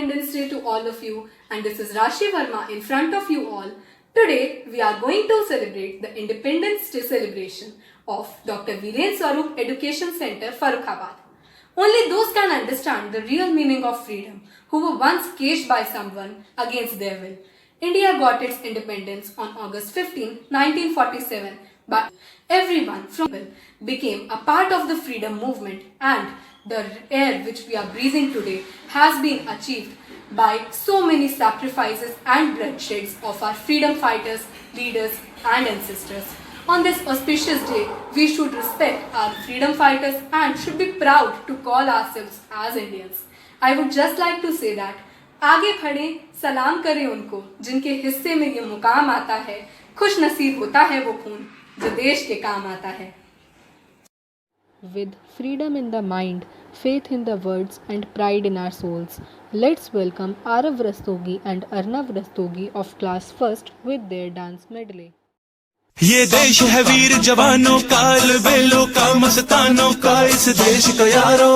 Independence Day to all of you, and this is Rashi Verma in front of you all. Today we are going to celebrate the Independence Day celebration of Dr. Viren Swarup Education Center, Farrukhabad. Only those can understand the real meaning of freedom who were once caged by someone against their will. India got its independence on August 15, 1947, but everyone from became a part of the freedom movement, and the air which we are breathing today has been achieved by so many sacrifices and bloodsheds of our freedom fighters, leaders and ancestors. On this auspicious day, we should respect our freedom fighters and should be proud to call ourselves as Indians. I would just like to say that आगे खड़े सलाम करें उनको जिनके हिस्से में ये मुकाम आता है, खुश नसीब होता है वो खून जो देश के काम आता है. With freedom in the mind, faith in the words and pride in our souls, let's welcome Arav Rastogi and Arnav Rastogi of class 1st with their dance medley. ये देश है वीर जवानों का, अलबेलों का, मस्तानों का, इस देश का यारो,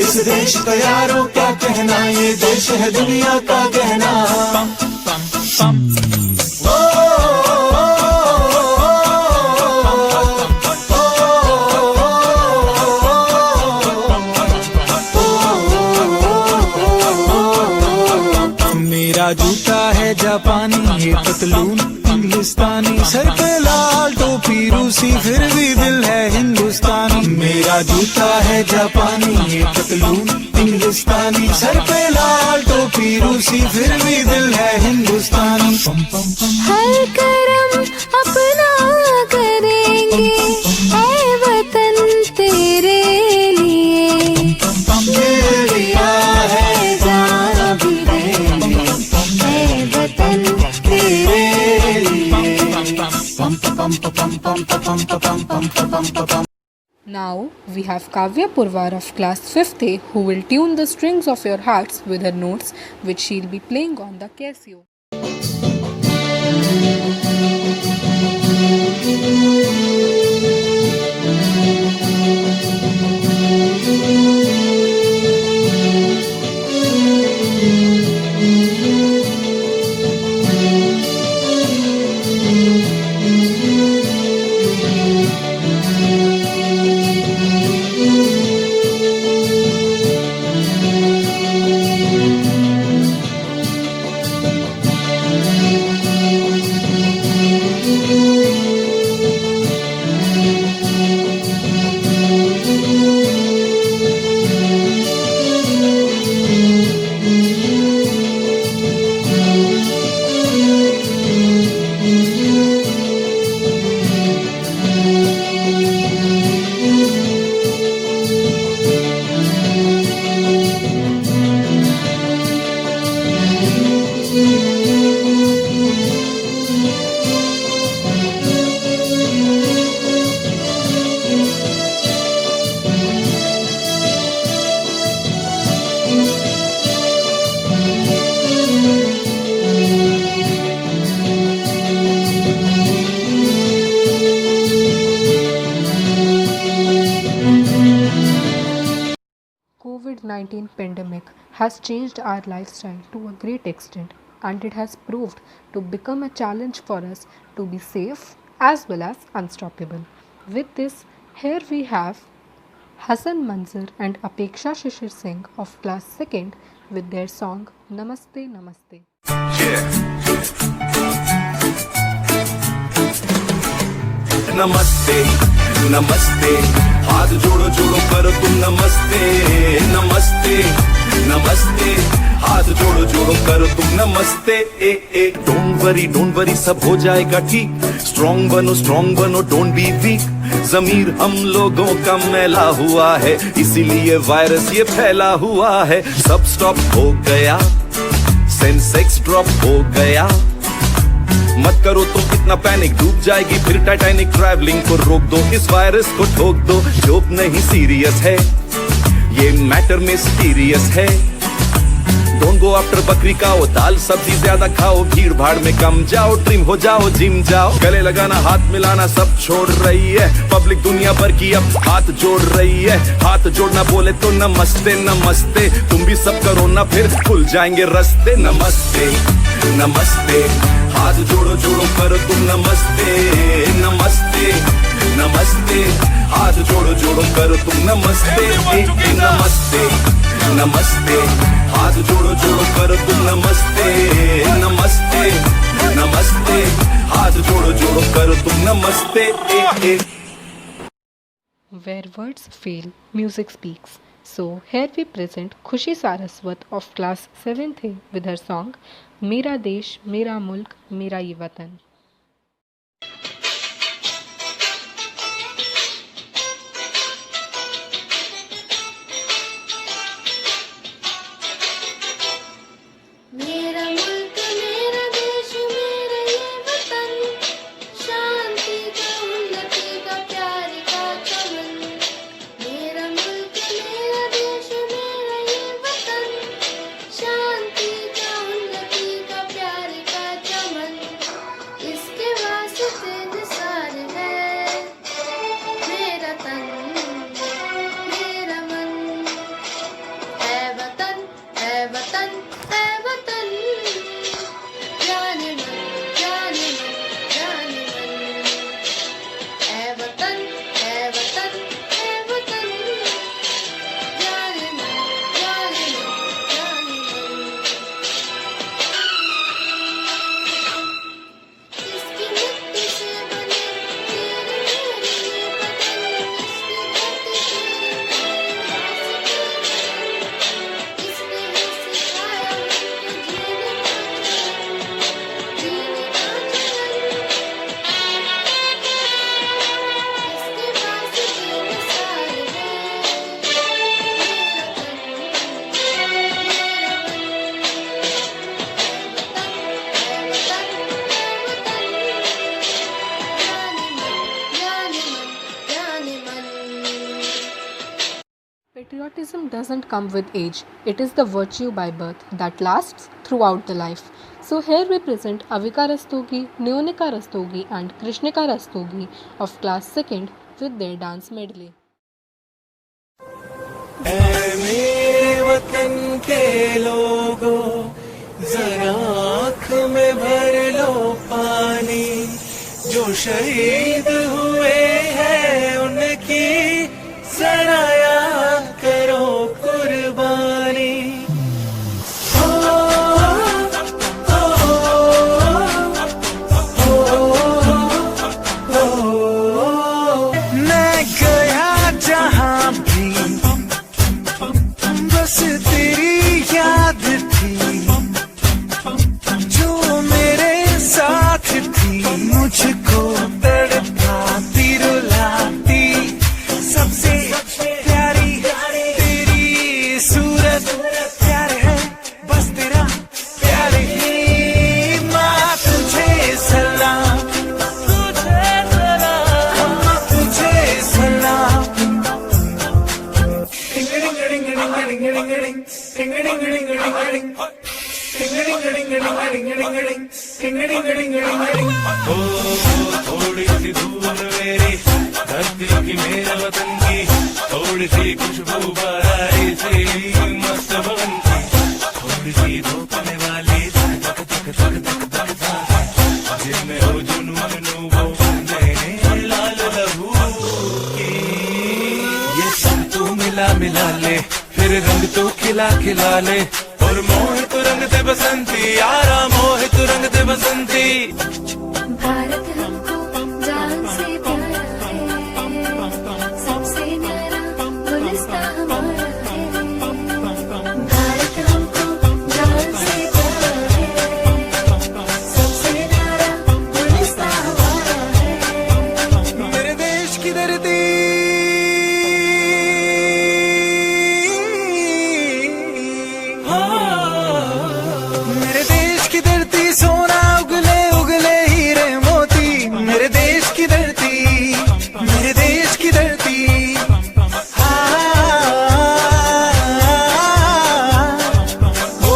इस देश का यारो क्या कहना, ये देश है दुनिया का गहना. पम पम पम मेरा जूता है जापानी, ये पतलून इंग्लिस्तानी, सर पे लाल टोपी रूसी, फिर भी दिल है हिंदुस्तानी. मेरा जूता है जापानी, ये पतलून इंग्लिस्तानी, सर पे लाल टोपी रूसी, फिर भी दिल है हिंदुस्तानी. हर करम अपना करेंगे ऐ वतन तेरे लिए, दिया है जान भी देंगे ऐ वतन तेरे लिए. Now we have Kavya Purwar of class 5th A who will tune the strings of your hearts with her notes which she'll be playing on the Casio. COVID-19 pandemic has changed our lifestyle to a great extent, and it has proved to become a challenge for us to be safe as well as unstoppable. With this, here we have Hassan Manzar and Apeksha Shishir Singh of class 2nd with their song Namaste Namaste. नमस्ते नमस्ते, हाथ जोड़ो जोड़ो करो तुम नमस्ते. नमस्ते नमस्ते, हाथ जोड़ो जोड़ो करो तुम नमस्ते. ए डोंट वरी सब हो जाएगा ठीक. स्ट्रॉन्ग बनो डोंट बी वीक. जमीर हम लोगों का मैला हुआ है, इसीलिए वायरस ये फैला हुआ है. सब स्टॉप हो गया, सेंसेक्स ड्रॉप हो गया. मत करो तो कितना पैनिक, डूब जाएगी फिर टाइटैनिक. ट्रैवलिंग को रोक दो, इस वायरस को ठोक दो. जोक नहीं सीरियस है, ये मैटर में सीरियस है. डोंट गो आफ्टर बकरी का वो दाल सब्जी ज्यादा खाओ, भीड़ भाड़ में कम जाओ, ट्रिम हो जाओ, जिम जाओ, गले लगाना हाथ मिलाना सब छोड़ रही है पब्लिक दुनिया भर की अब हाथ जोड़ रही है। हाथ जोड़ना बोले तो नमस्ते नमस्ते, तुम भी सब करो ना फिर खुल जाएंगे रास्ते। नमस्ते नमस्ते, हाथ जोड़ो जोड़ो करो तुम नमस्ते नमस्ते नमस्ते, हाथ जोड़ो जोड़ो करो तुम नमस्ते नमस्ते नमस्ते, हाथ जोड़ो जोड़ो करो तुम नमस्ते नमस्ते नमस्ते, हाथ जोड़ो जोड़ो करो तुम नमस्ते। Where words fail, music speaks. So here we present Khushi Saraswat of class 7th A with her song मेरा देश मेरा मुल्क मेरा ये वतन। मेरा मुल्क मेरा देश मेरा ये वतन, शांति का उन्नति का प्यार का चमन। मेरा मुल्क मेरा देश मेरा ये वतन, शांति का उन्नति का प्यार का चमन। इसके वास्ते निसार है मेरा तन मेरा मन। है वतन है वतन है वतन, जाने मन जाने मन जाने मन। है वतन है वतन है वतन, जाने मन जाने मन जाने मन। इसकी मिट्टी से बने तेरे मेरे ये वतन, इसकी धरती तेरे वास्ते, इसने ही सिखाया हमको जीने का चलन। इसके वास्ते निसार है मेरा तन मेरा मन। है वतन है वतन, जाने मन जाने मन। Patriotism doesn't come with age, it is the virtue by birth that lasts throughout the life. So here we present Avika Rastogi, Neonika Rastogi and Krishnika Rastogi of class 2nd with their dance medley. ऐ मेरे वतन के लोगों, जरा आँख में भर लो पानी। जो शहीद हुए हैं उनकी जरा याद करो कुर्बानी। मैं गया जहाँ भी बस तेरी याद थी, जो मेरे साथ थी, मुझको तड़पाती रुलाती। सबसे प्यारी तेरी सूरत, प्यार है बस तेरा प्यार ही। माँ तुझे सलाम तुझे सलाम, अम्मा तुझे सलाम। थोड़ी सी दूर मेरी धरती की मेरे वतन की, थोड़ी सी खुशबू बराई सी मस्त बन की, थोड़ी सी धोपने वाली धक धक धक धक धक धक, जिनमें हो जुनून वो बंदे लाल लहू की। ये सब तू मिला मिला ले, फिर रंग तो खिला खिला ले, और मोहित रंग दे बसंती यारा, मोहित रंग दे बसंती। भारत हमको जान से प्यारा है, सबसे न्यारा गुलिस्तान हमारा है। भारत हमको जान से प्यारा है, सबसे न्यारा गुलिस्तान हमारा है। मेरे देश की धरती, मेरे देश की धरती सोना उगले उगले हीरे मोती। मेरे देश की धरती, मेरे देश की धरती। ओ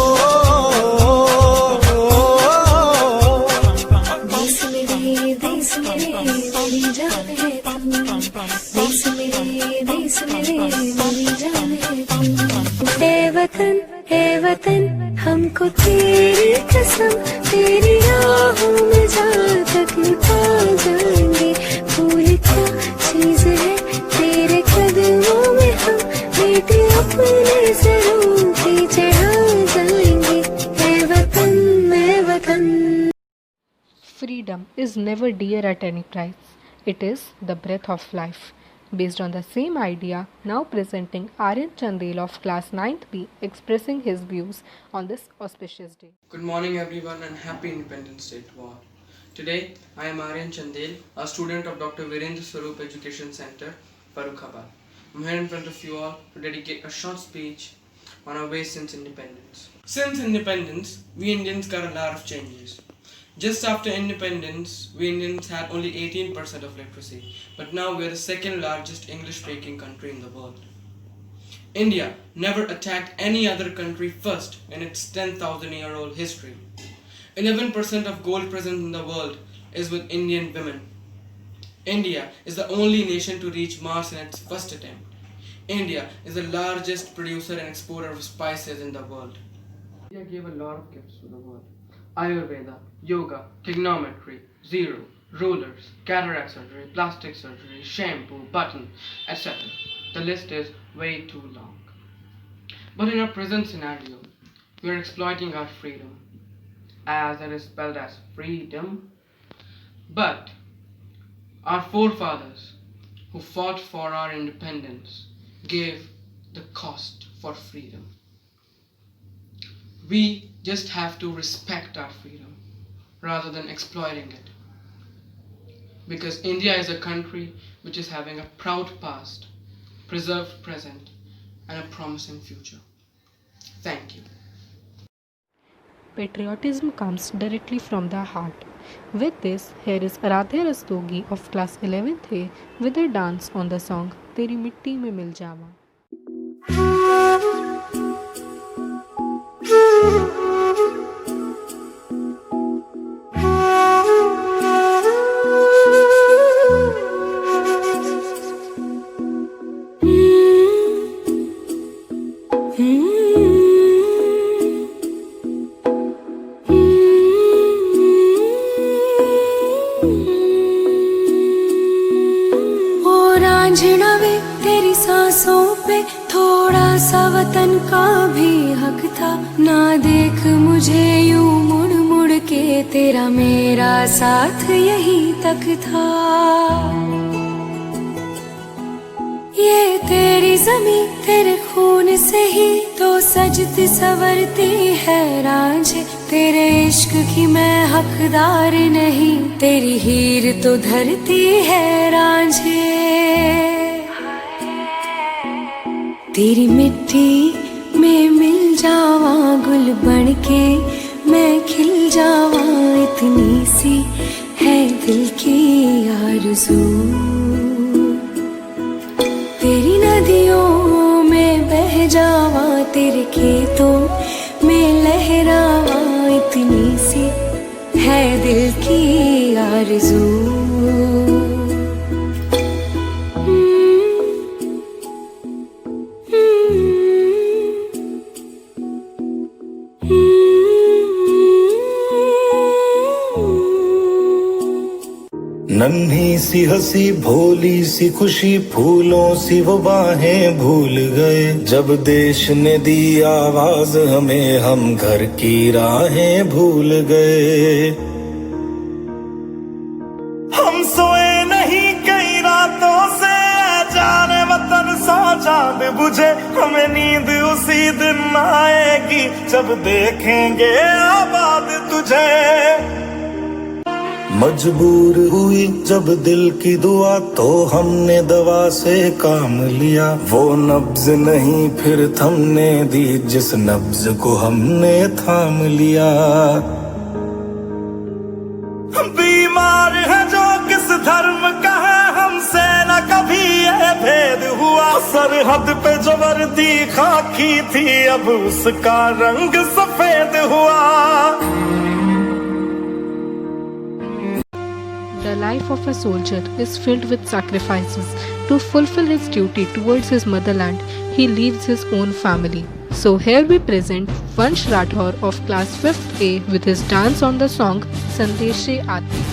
को तेरी कसम, तेरी राहों में जहाँ तक पा जाएंगे। फूल क्या चीज है तेरे कदमों में, हम बेटे अपने सरों पे चढ़ा जाएंगे। मैं वतन, मैं वतन। Freedom is never dear at any price. It is the breath of life. Based on the same idea, now presenting Aryan Chandel of class 9th B expressing his views on this auspicious day. Good morning everyone and happy Independence Day to all. Today I am Aryan Chandel, a student of Dr. Virendra Swarup Education Center, Farrukhabad. I'm here in front of you all to dedicate a short speech on our way since independence. Since independence, we Indians got a lot of changes. Just after independence, we Indians had only 18% of literacy, but now we are the second largest English-speaking country in the world. India never attacked any other country first in its 10,000-year-old history. 11% of gold present in the world is with Indian women. India is the only nation to reach Mars in its first attempt. India is the largest producer and exporter of spices in the world. India gave a lot of gifts to the world. Ayurveda, yoga, trigonometry, zero, rulers, cataract surgery, plastic surgery, shampoo, button, etc. The list is way too long. But in our present scenario, we are exploiting our freedom, as it is spelled as freedom. But our forefathers, who fought for our independence, gave the cost for freedom. We just have to respect our freedom rather than exploiting it. Because India is a country which is having a proud past, preserved present, and a promising future. Thank you. Patriotism comes directly from the heart. With this, here is Aradhya Rastogi of class 11th A with a dance on the song Teri Mitti Mein Mil Jawa. Raanjhanaa वे तेरी सांसों पे थोड़ा सा वतन का भी हक था। ना देख मुझे यूं मुड़ मुड़ के, तेरा मेरा साथ यही तक था। ये तेरी ज़मीं तेरे खून से ही तो सजती संवरती है रांझे। तेरे इश्क की मैं हकदार नहीं, तेरी हीर तो धरती है रांझे। तेरी मिट्टी में मिल जावा गुल बन के, मैं खिल जावा इतनी सी है दिल की आरज़ू। तेरी नदियों में बह जावा, तेरे खेतों में लहरावा इतनी सी है दिल की आरज़ू। नन्ही सी हंसी भोली सी खुशी, फूलों सी वो बाहें भूल गए। जब देश ने दी आवाज हमें, हम घर की राहें भूल गए। हम सोए नहीं कई रातों से, जाने वतन सौ चांद बुझे। हमें नींद उसी दिन आएगी जब देखेंगे आबाद तुझे। मजबूर हुई जब दिल की दुआ, तो हमने दवा से काम लिया। वो नब्ज नहीं फिर थमने दी, जिस नब्ज को हमने थाम लिया। बीमार है जो किस धर्म का है, हमसे न कभी ये भेद हुआ। सरहद पे जो वर्दी खाकी थी, अब उसका रंग सफेद हुआ। The life of a soldier is filled with sacrifices. To fulfill his duty towards his motherland, he leaves his own family. So here we present Vansh Rathor of class 5th A with his dance on the song Sandeshe Aati.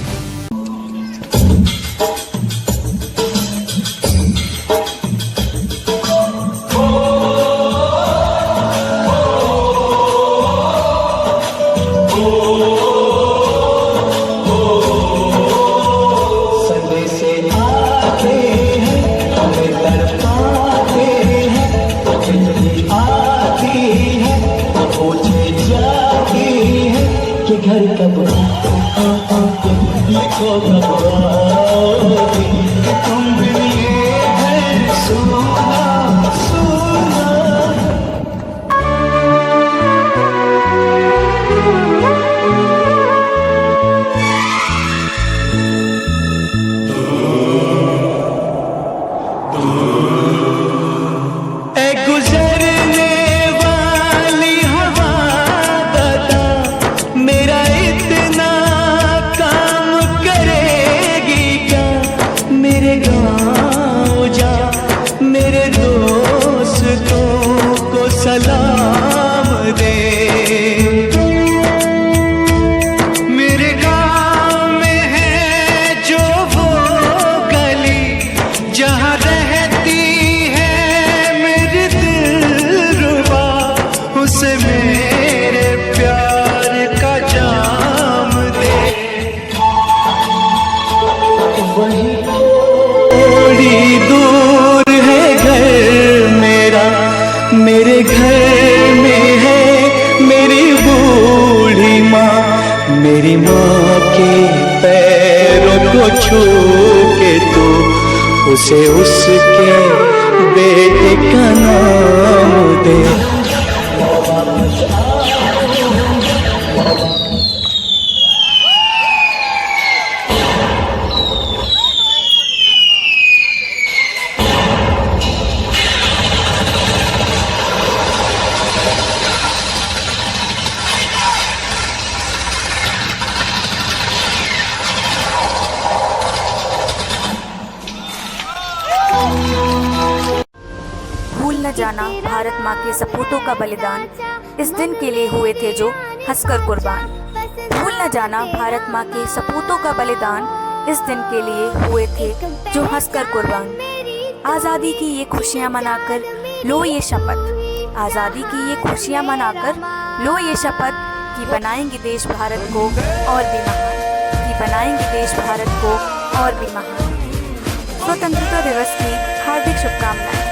घर कब लिखो कब आओगी तुम बिन ये घर सुना सुना ए गुजरने वाली हवा दादा मेरा इतना काम करेगी क्या मेरे गाँव जा मेरे दोस्तों को सलाम दे मेरे गाँव में है जो वो गली जहाँ रहती है मेरी दिलरुबा उसे मेरे प्यार का जाम दे वही थोड़ी दूर है घर मेरा मेरे घर में है मेरी बूढ़ी माँ मेरी माँ के पैरों को छू के तो उसे उसके बेटे का नाम दे भूल न जाना भारत माँ के सपूतों का बलिदान इस दिन के लिए हुए थे जो हंसकर कुर्बान। भूल न जाना भारत माँ के सपूतों का बलिदान इस दिन के लिए हुए थे जो हंसकर कुर्बान। आज़ादी की ये खुशियाँ मनाकर लो ये शपथ आज़ादी की ये खुशियाँ मनाकर लो ये शपथ कि बनाएंगे देश भारत को और भी महान कि बनाएंगे देश भारत को और भी महान। स्वतंत्रता दिवस की हार्दिक शुभकामनाएं।